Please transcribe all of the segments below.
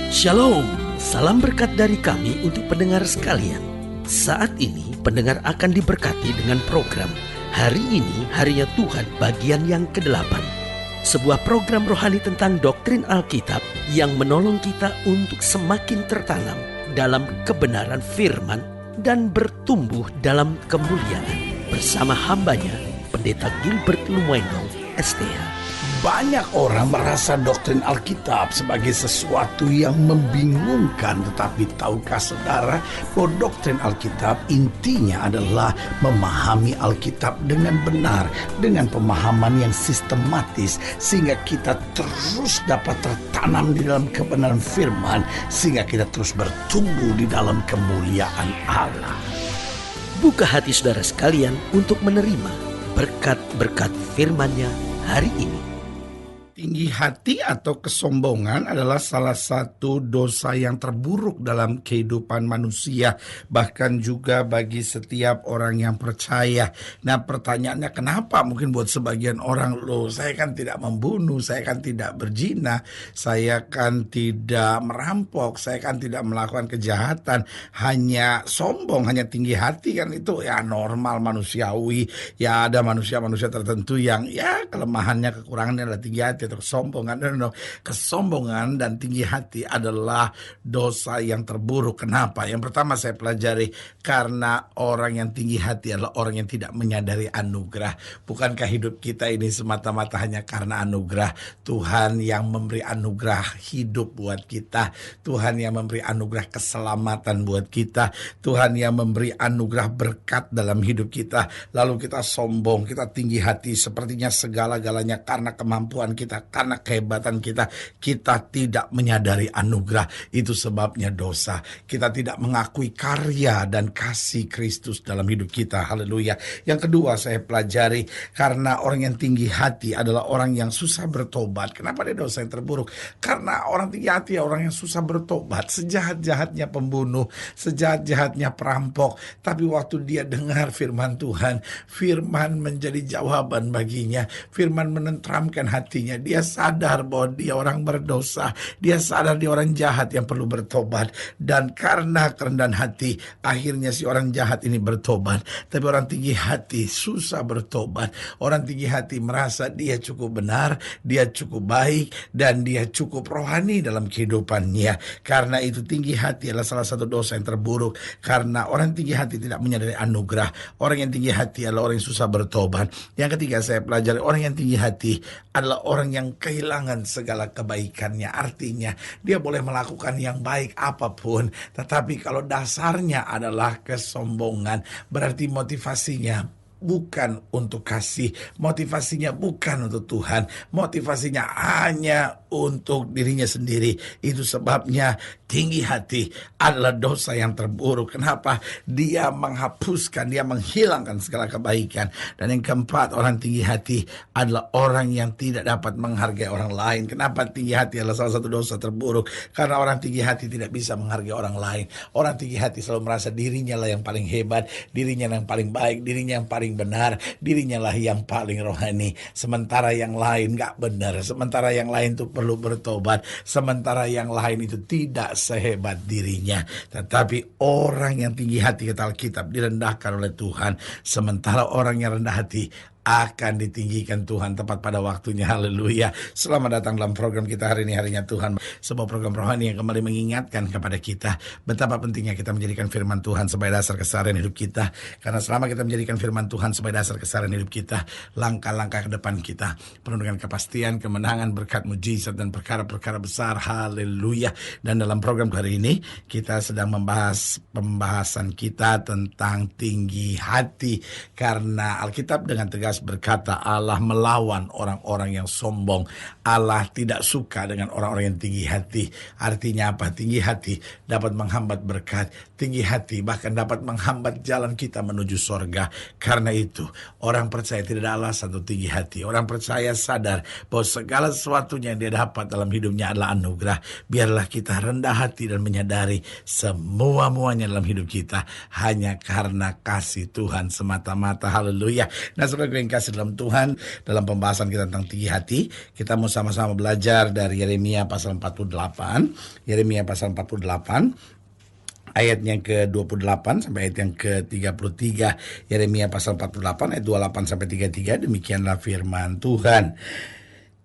Shalom, salam berkat dari kami untuk pendengar sekalian. Saat ini pendengar akan diberkati dengan program Hari Ini Harinya Tuhan bagian yang ke-8. Sebuah program rohani tentang doktrin Alkitab yang menolong kita untuk semakin tertanam dalam kebenaran firman dan bertumbuh dalam kemuliaan. Bersama hambanya, Pendeta Gilbert Lumendo, STH. Banyak orang merasa doktrin Alkitab sebagai sesuatu yang membingungkan. Tetapi tahukah saudara bahwa doktrin Alkitab intinya adalah memahami Alkitab dengan benar, dengan pemahaman yang sistematis, sehingga kita terus dapat tertanam di dalam kebenaran firman, sehingga kita terus bertumbuh di dalam kemuliaan Allah. Buka hati saudara sekalian untuk menerima berkat-berkat firman-Nya hari ini. Tinggi hati atau kesombongan adalah salah satu dosa yang terburuk dalam kehidupan manusia, bahkan juga bagi setiap orang yang percaya. Nah, pertanyaannya kenapa? Mungkin buat sebagian orang, loh, saya kan tidak membunuh, saya kan tidak berzina, saya kan tidak merampok, saya kan tidak melakukan kejahatan, hanya sombong, hanya tinggi hati. Kan itu ya normal, manusiawi. Ya ada manusia-manusia tertentu yang ya kelemahannya, kekurangannya adalah tinggi hati atau kesombongan. Kesombongan dan tinggi hati adalah dosa yang terburuk. Kenapa? Yang pertama saya pelajari, karena orang yang tinggi hati adalah orang yang tidak menyadari anugerah. Bukankah hidup kita ini semata-mata hanya karena anugerah? Tuhan yang memberi anugerah hidup buat kita, Tuhan yang memberi anugerah keselamatan buat kita, Tuhan yang memberi anugerah berkat dalam hidup kita. Lalu kita sombong, kita tinggi hati, sepertinya segala-galanya karena kemampuan kita, karena kehebatan kita. Kita tidak menyadari anugerah. Itu sebabnya dosa. Kita tidak mengakui karya dan kasih Kristus dalam hidup kita. Haleluya. Yang kedua saya pelajari, karena orang yang tinggi hati adalah orang yang susah bertobat. Kenapa dia dosa yang terburuk? Karena orang tinggi hati orang yang susah bertobat. Sejahat-jahatnya pembunuh, sejahat-jahatnya perampok, tapi waktu dia dengar firman Tuhan, firman menjadi jawaban baginya, firman menenteramkan hatinya. Dia sadar bahwa dia orang berdosa, dia sadar dia orang jahat yang perlu bertobat. Dan karena kerendahan hati, akhirnya si orang jahat ini bertobat. Tapi orang tinggi hati susah bertobat. Orang tinggi hati merasa dia cukup benar, dia cukup baik, dan dia cukup rohani dalam kehidupannya. Karena itu tinggi hati adalah salah satu dosa yang terburuk. Karena orang tinggi hati tidak menyadari anugerah. Orang yang tinggi hati adalah orang yang susah bertobat. Yang ketiga saya pelajari, orang yang tinggi hati adalah orang yang kehilangan segala kebaikannya. Artinya dia boleh melakukan yang baik apapun, tetapi kalau dasarnya adalah kesombongan, berarti motivasinya bukan untuk kasih, motivasinya bukan untuk Tuhan, motivasinya hanya untuk dirinya sendiri. Itu sebabnya tinggi hati adalah dosa yang terburuk. Kenapa? Dia menghapuskan, dia menghilangkan segala kebaikan. Dan yang keempat, orang tinggi hati adalah orang yang tidak dapat menghargai orang lain. Kenapa tinggi hati adalah salah satu dosa terburuk? Karena orang tinggi hati tidak bisa menghargai orang lain. Orang tinggi hati selalu merasa dirinya lah yang paling hebat, dirinya yang paling baik, dirinya yang paling benar, dirinya lah yang paling rohani. Sementara yang lain gak benar, sementara yang lain itu perlu bertobat, sementara yang lain itu tidak sehebat dirinya. Tetapi orang yang tinggi hati, kata Alkitab, direndahkan oleh Tuhan, sementara orang yang rendah hati akan ditinggikan Tuhan tepat pada waktunya. Haleluya. Selamat datang dalam program kita hari ini, Harinya Tuhan. Sebuah program rohani yang kembali mengingatkan kepada kita betapa pentingnya kita menjadikan firman Tuhan sebagai dasar keseharian hidup kita. Karena selama kita menjadikan firman Tuhan sebagai dasar keseharian hidup kita, langkah-langkah ke depan kita penuh dengan kepastian, kemenangan, berkat, mujizat, dan perkara-perkara besar. Haleluya. Dan dalam program hari ini kita sedang membahas pembahasan kita tentang tinggi hati. Karena Alkitab dengan tegas berkata Allah melawan orang-orang yang sombong. Allah tidak suka dengan orang-orang yang tinggi hati. Artinya apa? Tinggi hati dapat menghambat berkat. Tinggi hati bahkan dapat menghambat jalan kita menuju sorga. Karena itu orang percaya tidak ada alasan untuk tinggi hati. Orang percaya sadar bahwa segala sesuatunya yang dia dapat dalam hidupnya adalah anugerah. Biarlah kita rendah hati dan menyadari semua-muanya dalam hidup kita hanya karena kasih Tuhan semata-mata. Haleluya. Nah, saudara yang yang kasih dalam Tuhan, dalam pembahasan kita tentang tinggi hati, kita mau sama-sama belajar dari Yeremia pasal 48. Yeremia pasal 48 ayat yang ke-28 sampai ayat yang ke-33. Yeremia pasal 48 ayat 28 sampai 33. Demikianlah firman Tuhan.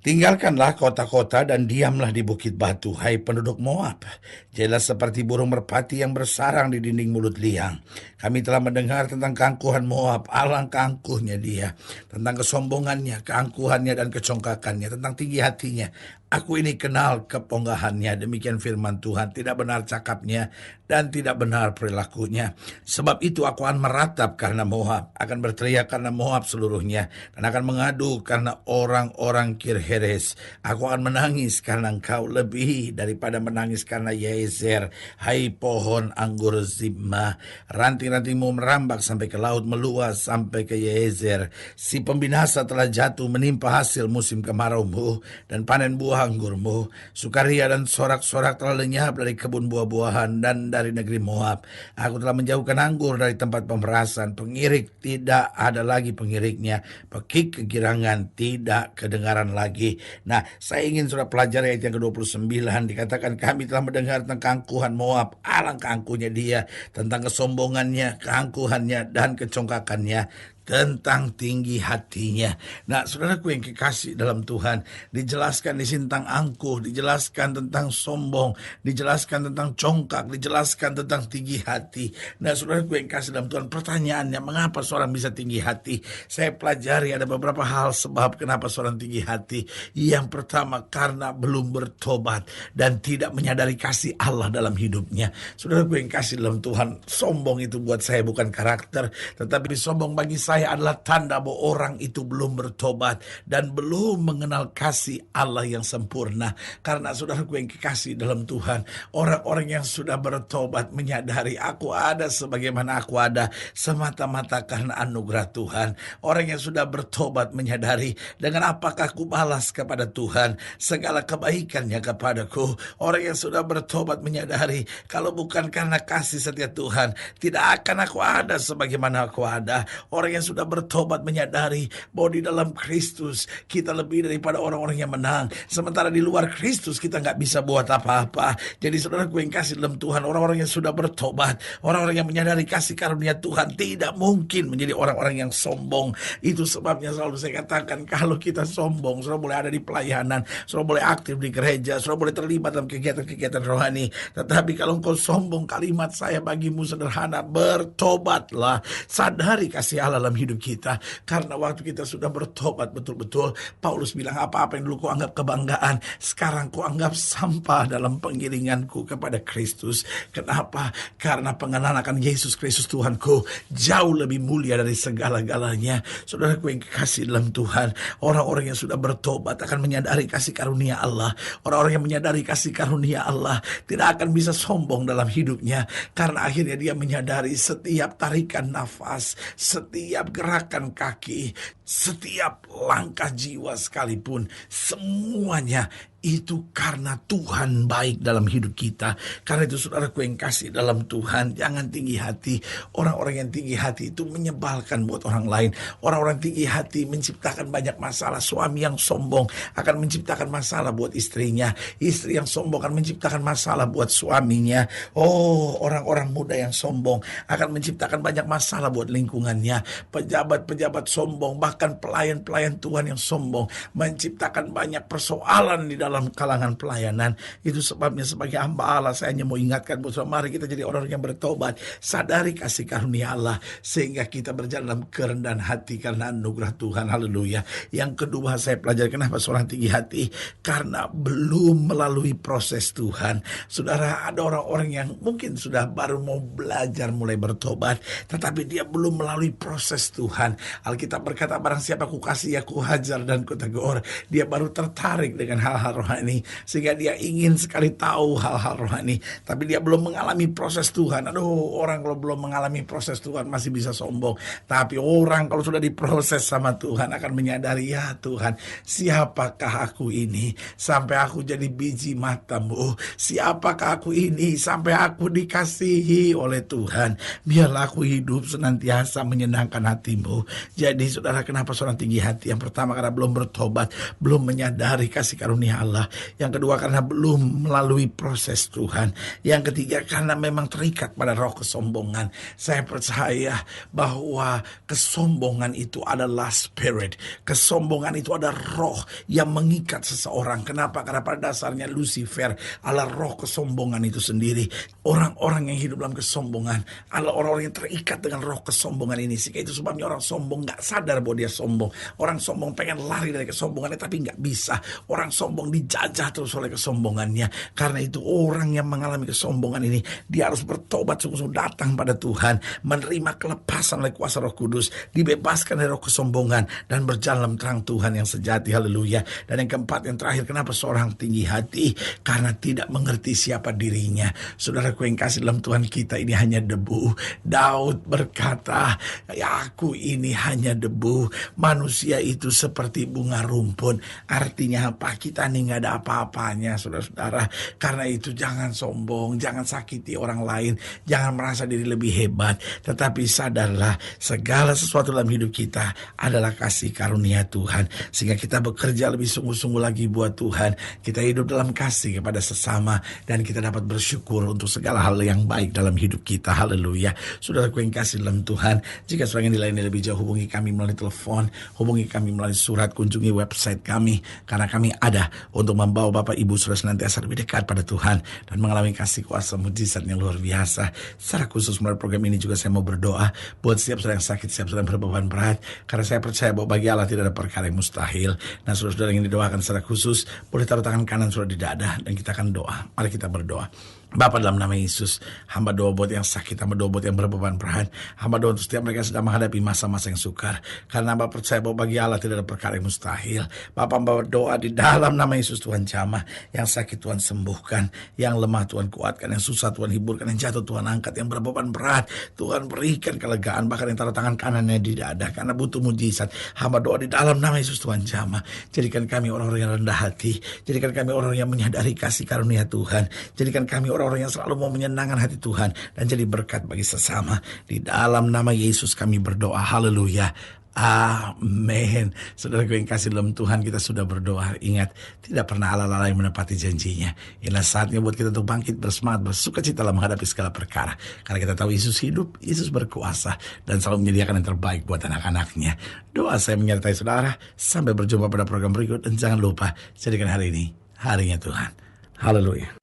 Tinggalkanlah kota-kota dan diamlah di bukit batu, hai penduduk Moab. Jadilah seperti burung merpati yang bersarang di dinding mulut liang. Kami telah mendengar tentang keangkuhan Moab, alangkah angkuhnya dia, tentang kesombongannya, keangkuhannya dan kecongkakannya, tentang tinggi hatinya. Aku ini kenal keponggahannya, demikian firman Tuhan. Tidak benar cakapnya dan tidak benar perilakunya. Sebab itu aku akan meratap karena Moab, akan berteriak karena Moab seluruhnya, dan akan mengadu karena orang-orang Kirheres. Aku akan menangis karena engkau lebih daripada menangis karena Yezer. Hai pohon anggur Zibma, ranting-rantingmu merambak sampai ke laut, meluas sampai ke Yezer. Si pembinasa telah jatuh menimpa hasil musim kemaraumu dan panen buah anggurmu. Sukaria dan sorak-sorak telah lenyap dari kebun buah-buahan dan dari negeri Moab. Aku telah menjauhkan anggur dari tempat pemerasan. Pengirik tidak ada lagi pengiriknya. Pekik kegirangan tidak kedengaran lagi. Nah, saya ingin sudah pelajari ayat yang ke-29. Dikatakan kami telah mendengar tentang keangkuhan Moab. Alangkah angkuhnya dia, tentang kesombongannya, keangkuhannya dan kecongkakannya, tentang tinggi hatinya. Nah, saudaraku yang kekasih dalam Tuhan, dijelaskan di sini tentang angkuh, dijelaskan tentang sombong, dijelaskan tentang congkak, dijelaskan tentang tinggi hati. Nah, saudaraku yang kasih dalam Tuhan, pertanyaannya, mengapa seorang bisa tinggi hati? Saya pelajari ada beberapa hal sebab kenapa seorang tinggi hati. Yang pertama, karena belum bertobat dan tidak menyadari kasih Allah dalam hidupnya. Saudaraku yang kasih dalam Tuhan, sombong itu buat saya bukan karakter, tetapi sombong bagi saya adalah tanda bahwa orang itu belum bertobat dan belum mengenal kasih Allah yang sempurna. Karena saudaraku yang kekasih dalam Tuhan, orang-orang yang sudah bertobat menyadari aku ada sebagaimana aku ada semata-mata karena anugerah Tuhan. Orang yang sudah bertobat menyadari dengan apakah aku balas kepada Tuhan segala kebaikannya kepadaku. Orang yang sudah bertobat menyadari kalau bukan karena kasih setia Tuhan, tidak akan aku ada sebagaimana aku ada. Orang yang sudah bertobat menyadari bahwa di dalam Kristus kita lebih daripada orang-orang yang menang. Sementara di luar Kristus kita nggak bisa buat apa-apa. Jadi saudaraku yang kasih dalam Tuhan, orang-orang yang sudah bertobat, orang-orang yang menyadari kasih karunia Tuhan tidak mungkin menjadi orang-orang yang sombong. Itu sebabnya selalu saya katakan, kalau kita sombong, saudara boleh ada di pelayanan, saudara boleh aktif di gereja, saudara boleh terlibat dalam kegiatan-kegiatan rohani. Tetapi kalau engkau sombong, kalimat saya bagimu sederhana, bertobatlah. Sadari kasih Allah dalam hidup kita. Karena waktu kita sudah bertobat betul-betul, Paulus bilang apa-apa yang dulu ku anggap kebanggaan, sekarang ku anggap sampah dalam pengiringanku kepada Kristus. Kenapa? Karena pengenalan akan Yesus Kristus Tuhanku jauh lebih mulia dari segala-galanya. Saudaraku yang kekasih dalam Tuhan, orang-orang yang sudah bertobat akan menyadari kasih karunia Allah. Orang-orang yang menyadari kasih karunia Allah tidak akan bisa sombong dalam hidupnya, karena akhirnya dia menyadari setiap tarikan nafas, setiap gerakan kaki, setiap langkah jiwa sekalipun, semuanya itu karena Tuhan baik dalam hidup kita. Karena itu saudaraku yang kasih dalam Tuhan, jangan tinggi hati. Orang-orang yang tinggi hati itu menyebalkan buat orang lain. Orang-orang tinggi hati menciptakan banyak masalah. Suami yang sombong akan menciptakan masalah buat istrinya. Istri yang sombong akan menciptakan masalah buat suaminya. Oh, orang-orang muda yang sombong akan menciptakan banyak masalah buat lingkungannya. Pejabat-pejabat sombong, bahkan pelayan-pelayan Tuhan yang sombong menciptakan banyak persoalan di dalam kalangan pelayanan. Itu sebabnya sebagai hamba Allah saya hanya mau ingatkan, mari kita jadi orang yang bertobat, sadari kasih karunia Allah sehingga kita berjalan dalam kerendahan hati karena anugerah Tuhan. Haleluya. Yang kedua saya pelajari kenapa seorang tinggi hati, karena belum melalui proses Tuhan. Saudara, ada orang-orang yang mungkin sudah baru mau belajar mulai bertobat, tetapi dia belum melalui proses Tuhan. Alkitab berkata, barang siapa ku kasih aku hajar dan ku tegur. Dia baru tertarik dengan hal-hal rohani, sehingga dia ingin sekali tahu hal-hal rohani, tapi dia belum mengalami proses Tuhan. Aduh, orang kalau belum mengalami proses Tuhan masih bisa sombong, tapi orang kalau sudah diproses sama Tuhan akan menyadari, ya Tuhan, siapakah aku ini sampai aku jadi biji matamu? Siapakah aku ini sampai aku dikasihi oleh Tuhan? Biarlah aku hidup senantiasa menyenangkan hatimu. Jadi saudara, kenapa seorang tinggi hati? Yang pertama karena belum bertobat, belum menyadari kasih karunia Allah. Yang kedua karena belum melalui proses Tuhan. Yang ketiga karena memang terikat pada roh kesombongan. Saya percaya bahwa kesombongan itu adalah spirit. Kesombongan itu ada roh yang mengikat seseorang. Kenapa? Karena pada dasarnya Lucifer adalah roh kesombongan itu sendiri. Orang-orang yang hidup dalam kesombongan adalah orang-orang yang terikat dengan roh kesombongan ini. Sehingga itu sebabnya orang sombong gak sadar bahwa dia sombong. Orang sombong pengen lari dari kesombongannya tapi gak bisa. Orang sombong dijajah terus oleh kesombongannya. Karena itu orang yang mengalami kesombongan ini, dia harus bertobat sungguh-sungguh, datang pada Tuhan, menerima kelepasan oleh kuasa Roh Kudus, dibebaskan dari roh kesombongan dan berjalan dalam terang Tuhan yang sejati. Haleluya. Dan yang keempat, yang terakhir, kenapa seorang tinggi hati? Karena tidak mengerti siapa dirinya. Saudaraku yang kasih dalam Tuhan, kita ini hanya debu. Daud berkata, ya aku ini hanya debu. Manusia itu seperti bunga rumpun. Artinya apa? Kita ini gak ada apa-apanya, saudara-saudara. Karena itu jangan sombong, jangan sakiti orang lain, jangan merasa diri lebih hebat. Tetapi sadarlah, segala sesuatu dalam hidup kita adalah kasih karunia Tuhan. Sehingga kita bekerja lebih sungguh-sungguh lagi buat Tuhan. Kita hidup dalam kasih kepada sesama, dan kita dapat bersyukur untuk segala hal yang baik dalam hidup kita. Haleluya. Saudaraku yang kasih dalam Tuhan, jika saudara yang dilayani lebih jauh, hubungi kami melalui telepon, hubungi kami melalui surat, kunjungi website kami, karena kami ada untuk membawa Bapak Ibu saudara senantiasa lebih dekat pada Tuhan dan mengalami kasih kuasa mujizat yang luar biasa. Secara khusus melalui program ini juga saya mau berdoa buat setiap saudara yang sakit, setiap saudara yang berbeban berat, karena saya percaya bahwa bagi Allah tidak ada perkara yang mustahil. Nah, saudara-saudara yang didoakan secara khusus, boleh taruh tangan kanan saudara di dada dan kita akan doa. Mari kita berdoa. Bapa, dalam nama Yesus, hamba doa buat yang sakit, hamba doa buat yang berbeban berat, hamba doa untuk setiap mereka yang sedang menghadapi masa-masa yang sukar, karena hamba percaya bahwa bagi Allah tidak ada perkara yang mustahil. Bapa, hamba berdoa di dalam nama Yesus, Tuhan jamah, yang sakit Tuhan sembuhkan, yang lemah Tuhan kuatkan, yang susah Tuhan hiburkan, yang jatuh Tuhan angkat, yang berbeban berat Tuhan berikan kelegaan, bahkan yang taruh tangan kanannya di dada karena butuh mujizat. Hamba doa di dalam nama Yesus, Tuhan jamah, jadikan kami orang-orang yang rendah hati, jadikan kami orang yang menyadari kasih karunia Tuhan, jadikan kami orang-orang yang selalu mau menyenangkan hati Tuhan dan jadi berkat bagi sesama. Di dalam nama Yesus kami berdoa. Haleluya. Amin. Saudaraku yang kasih dalam Tuhan, kita sudah berdoa. Ingat, tidak pernah Allah lalai menepati janjinya. Inilah saatnya buat kita untuk bangkit, bersemangat, bersuka cita dalam menghadapi segala perkara. Karena kita tahu Yesus hidup, Yesus berkuasa, dan selalu menyediakan yang terbaik buat anak-anaknya. Doa saya menyertai saudara. Sampai berjumpa pada program berikut. Dan jangan lupa, jadikan hari ini harinya Tuhan. Haleluya.